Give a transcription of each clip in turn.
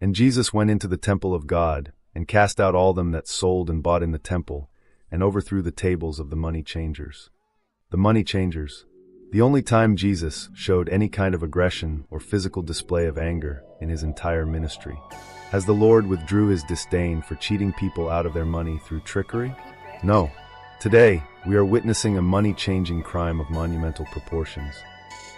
And Jesus went into the temple of God, and cast out all them that sold and bought in the temple, and overthrew the tables of the money changers. The money changers. The only time Jesus showed any kind of aggression or physical display of anger in his entire ministry. Has the Lord withdrew his disdain for cheating people out of their money through trickery? No. Today, we are witnessing a money-changing crime of monumental proportions.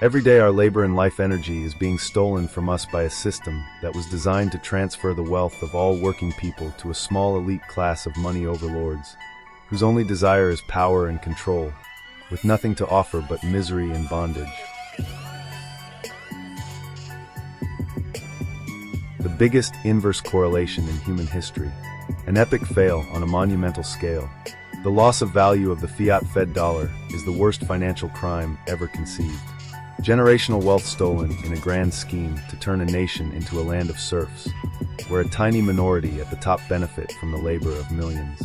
Every day our labor and life energy is being stolen from us by a system that was designed to transfer the wealth of all working people to a small elite class of money overlords, whose only desire is power and control, with nothing to offer but misery and bondage. The biggest inverse correlation in human history, an epic fail on a monumental scale. The loss of value of the fiat-fed dollar is the worst financial crime ever conceived. Generational wealth stolen in a grand scheme to turn a nation into a land of serfs, where a tiny minority at the top benefit from the labor of millions,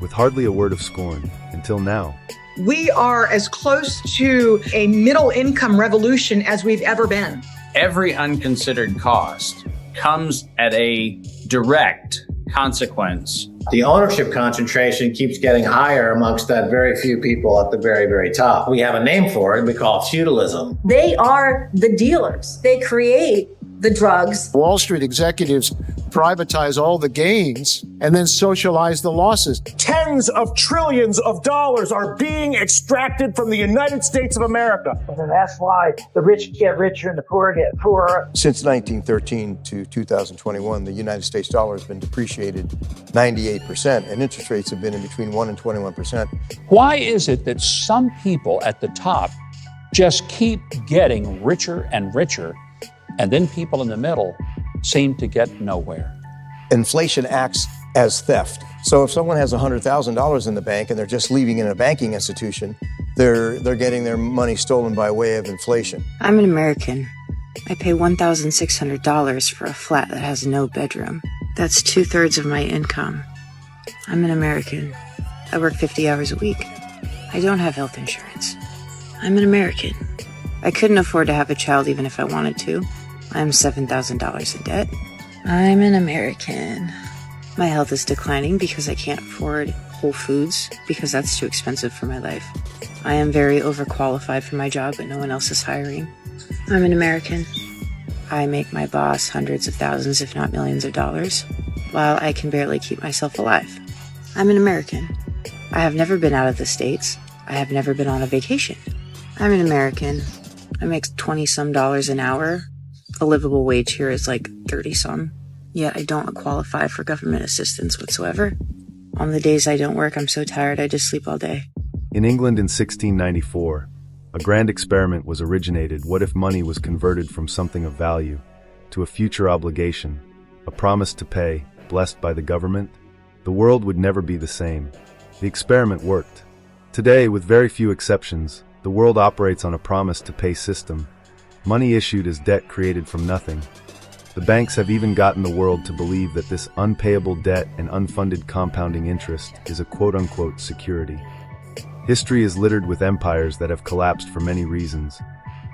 with hardly a word of scorn, until now. We are as close to a middle-income revolution as we've ever been. Every unconsidered cost comes at a direct consequence. The ownership concentration keeps getting higher amongst that very few people at the very, very top. We have a name for it. We call it feudalism. They are the dealers. They create the drugs. Wall Street executives privatize all the gains and then socialize the losses. Tens of trillions of dollars are being extracted from the United States of America. And that's why the rich get richer and the poor get poorer. Since 1913 to 2021, the United States dollar has been depreciated 98%, and interest rates have been in between 1 and 21%. Why is it that some people at the top just keep getting richer and richer, and then people in the middle seem to get nowhere? Inflation acts as theft. So if someone has $100,000 in the bank and they're just leaving in a banking institution, they're getting their money stolen by way of inflation. I'm an American. I pay $1,600 for a flat that has no bedroom. That's 2/3 of my income. I'm an American. I work 50 hours a week. I don't have health insurance. I'm an American. I couldn't afford to have a child even if I wanted to. I'm $7,000 in debt. I'm an American. My health is declining because I can't afford Whole Foods because that's too expensive for my life. I am very overqualified for my job, but no one else is hiring. I'm an American. I make my boss hundreds of thousands, if not millions of dollars, while I can barely keep myself alive. I'm an American. I have never been out of the States. I have never been on a vacation. I'm an American. I make $20-some an hour. A livable wage here is like 30-some. Yet I don't qualify for government assistance whatsoever. On the days I don't work, I'm so tired I just sleep all day. In England in 1694, a grand experiment was originated. What if money was converted from something of value to a future obligation, a promise to pay, blessed by the government? The world would never be the same. The experiment worked. Today, with very few exceptions, the world operates on a promise to pay system. Money issued as debt created from nothing. The banks have even gotten the world to believe that this unpayable debt and unfunded compounding interest is a quote-unquote security. History is littered with empires that have collapsed for many reasons,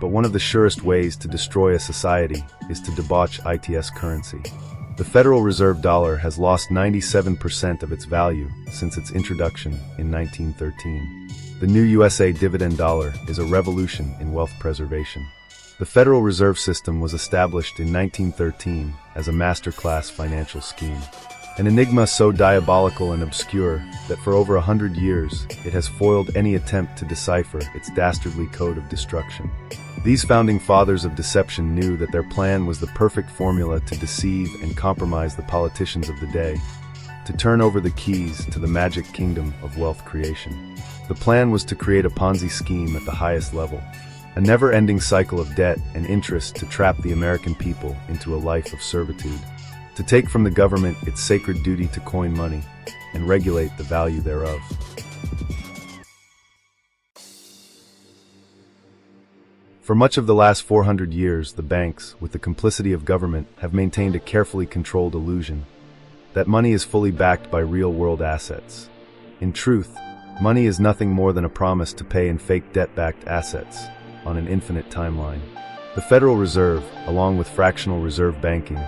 but one of the surest ways to destroy a society is to debauch its currency. The Federal Reserve dollar has lost 97% of its value since its introduction in 1913. The new USA dividend dollar is a revolution in wealth preservation. The Federal Reserve System was established in 1913 as a masterclass financial scheme. An enigma so diabolical and obscure that for over 100 years it has foiled any attempt to decipher its dastardly code of destruction. These founding fathers of deception knew that their plan was the perfect formula to deceive and compromise the politicians of the day, to turn over the keys to the magic kingdom of wealth creation. The plan was to create a Ponzi scheme at the highest level, a never-ending cycle of debt and interest to trap the American people into a life of servitude, to take from the government its sacred duty to coin money and regulate the value thereof. For much of the last 400 years, the banks, with the complicity of government, have maintained a carefully controlled illusion that money is fully backed by real-world assets. In truth, money is nothing more than a promise to pay in fake debt-backed assets on an infinite timeline. The Federal Reserve, along with fractional reserve banking,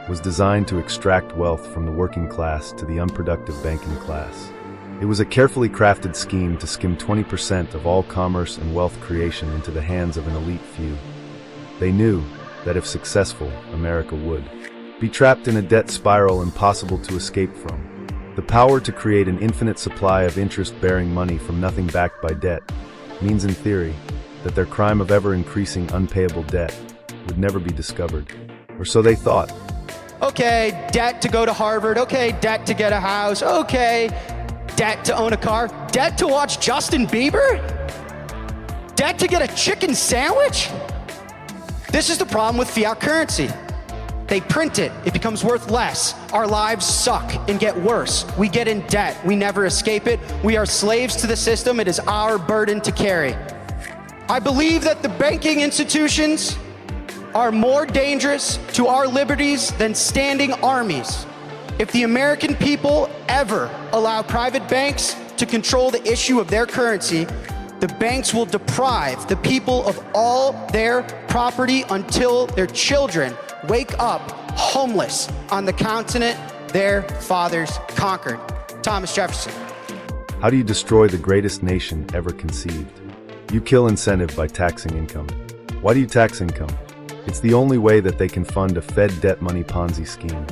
was designed to extract wealth from the working class to the unproductive banking class. It was a carefully crafted scheme to skim 20% of all commerce and wealth creation into the hands of an elite few. They knew that if successful, America would be trapped in a debt spiral impossible to escape from. The power to create an infinite supply of interest-bearing money from nothing backed by debt means, in theory, that their crime of ever-increasing unpayable debt would never be discovered. Or so they thought. Okay, debt to go to Harvard. Okay, debt to get a house. Okay, debt to own a car. Debt to watch Justin Bieber? Debt to get a chicken sandwich? This is the problem with fiat currency. They print it, it becomes worth less. Our lives suck and get worse. We get in debt, we never escape it. We are slaves to the system, it is our burden to carry. I believe that the banking institutions are more dangerous to our liberties than standing armies. If the American people ever allow private banks to control the issue of their currency, the banks will deprive the people of all their property until their children wake up homeless on the continent their fathers conquered. Thomas Jefferson. How do you destroy the greatest nation ever conceived? You kill incentive by taxing income. Why do you tax income? It's the only way that they can fund a Fed debt money Ponzi scheme.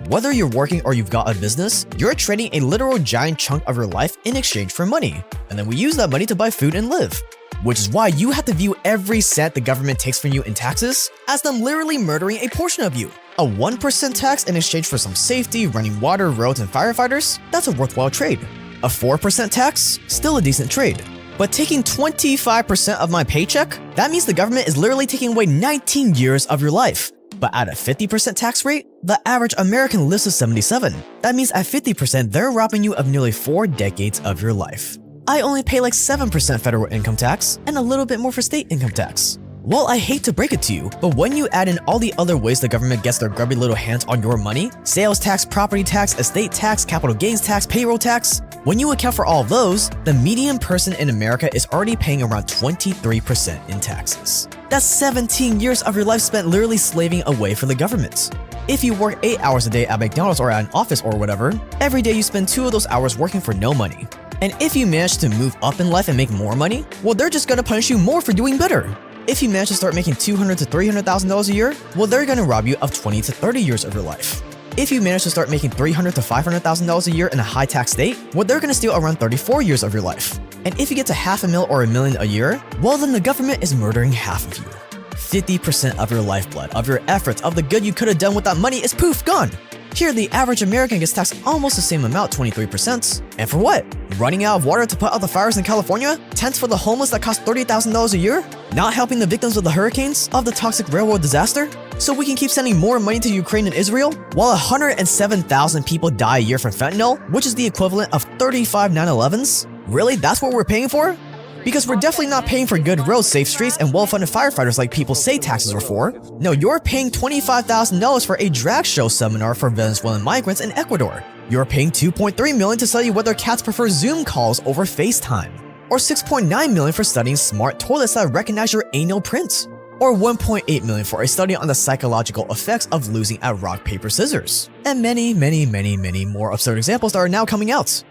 Whether you're working or you've got a business, you're trading a literal giant chunk of your life in exchange for money. And then we use that money to buy food and live. Which is why you have to view every cent the government takes from you in taxes as them literally murdering a portion of you. A 1% tax in exchange for some safety, running water, roads, and firefighters, that's a worthwhile trade. A 4% tax, still a decent trade. But taking 25% of my paycheck, that means the government is literally taking away 19 years of your life. But at a 50% tax rate, the average American lives to 77. That means at 50%, they're robbing you of nearly 4 decades of your life. I only pay like 7% federal income tax and a little bit more for state income tax. Well, I hate to break it to you, but when you add in all the other ways the government gets their grubby little hands on your money, sales tax, property tax, estate tax, capital gains tax, payroll tax, when you account for all of those, the median person in America is already paying around 23% in taxes. That's 17 years of your life spent literally slaving away for the government. If you work 8 hours a day at McDonald's or at an office or whatever, every day you spend 2 of those hours working for no money. And if you manage to move up in life and make more money, well, they're just gonna punish you more for doing better. If you manage to start making $200,000 to $300,000 a year, well, they're gonna rob you of 20 to 30 years of your life. If you manage to start making $300,000 to $500,000 a year in a high-tax state, well, they're gonna steal around 34 years of your life. And if you get to $500,000 or $1 million a year, well, then the government is murdering half of you. 50% of your lifeblood, of your efforts, of the good you could have done with that money is poof, gone. Here, the average American gets taxed almost the same amount, 23%. And for what? Running out of water to put out the fires in California? Tents for the homeless that cost $30,000 a year? Not helping the victims of the hurricanes? Of the toxic railroad disaster? So we can keep sending more money to Ukraine and Israel? While 107,000 people die a year from fentanyl, which is the equivalent of 35 9/11s? Really? That's what we're paying for? Because we're definitely not paying for good roads, safe streets, and well-funded firefighters like people say taxes are for. No, you're paying $25,000 for a drag show seminar for Venezuelan migrants in Ecuador. You're paying $2.3 million to study whether cats prefer Zoom calls over FaceTime. Or $6.9 million for studying smart toilets that recognize your anal print. Or $1.8 million for a study on the psychological effects of losing at rock, paper, scissors. And many, many, many, many more absurd examples that are now coming out.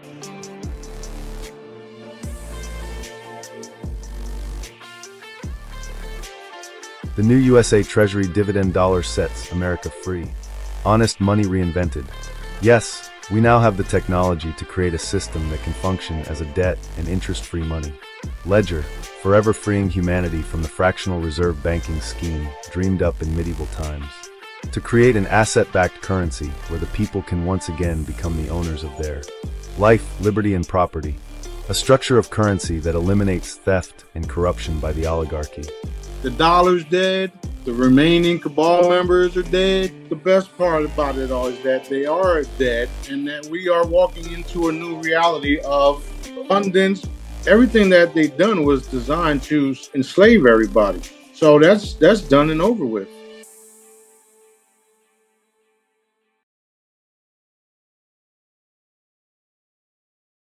The new USA Treasury dividend dollar sets America free. Honest money reinvented. Yes, we now have the technology to create a system that can function as a debt and interest-free money ledger, forever freeing humanity from the fractional reserve banking scheme dreamed up in medieval times. To create an asset-backed currency where the people can once again become the owners of their life, liberty, and property. A structure of currency that eliminates theft and corruption by the oligarchy. The dollar's dead. The remaining cabal members are dead. The best part about it all is that they are dead and that we are walking into a new reality of abundance. Everything that they've done was designed to enslave everybody. So that's done and over with.